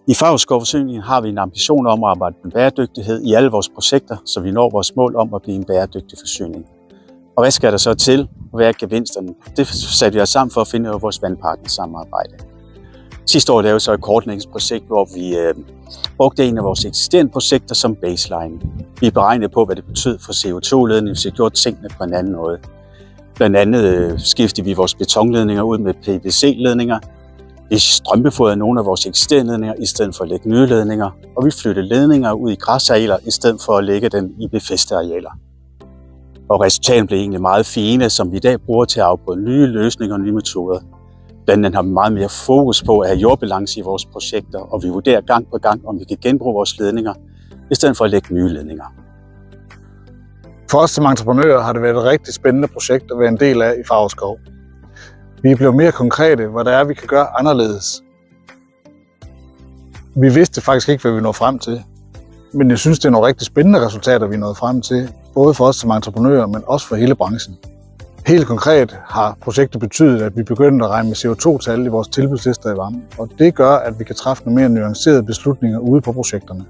I Favrskov Forsyning har vi en ambition om at arbejde med bæredygtighed i alle vores projekter, så vi når vores mål om at blive en bæredygtig forsyning. Og hvad skal der så til? Hvad er gevinsterne? Det satte vi os sammen for at finde ud af vores vandpartnersamarbejde. Sidste år lavede vi så et kortlægningsprojekt, hvor vi brugte en af vores eksisterende projekter som baseline. Vi beregnede på, hvad det betød for CO2-ledning, hvis vi gjorde tingene på en anden måde. Blandt andet skiftede vi vores betonledninger ud med PVC-ledninger. Vi strømbeforede nogle af vores eksisterende ledninger i stedet for at lægge nye ledninger, og vi flyttede ledninger ud i græsarealer i stedet for at lægge dem i befæstede arealer. Og resultatet blev egentlig meget fine, som vi i dag bruger til at afprøve nye løsninger og nye metoder. Blandt andet har vi meget mere fokus på at have jordbalance i vores projekter, og vi vurderer gang på gang, om vi kan genbruge vores ledninger, i stedet for at lægge nye ledninger. For os som entreprenører har det været et rigtig spændende projekt at være en del af i Favrskov. Vi er blevet mere konkrete, hvad det er, vi kan gøre anderledes. Vi vidste faktisk ikke, hvad vi nåede frem til. Men jeg synes, det er nogle rigtig spændende resultater, vi er nået frem til. Både for os som entreprenører, men også for hele branchen. Helt konkret har projektet betydet, at vi begyndte at regne med CO2-tal i vores tilbudslister i varme. Og det gør, at vi kan træffe nogle mere nuancerede beslutninger ude på projekterne.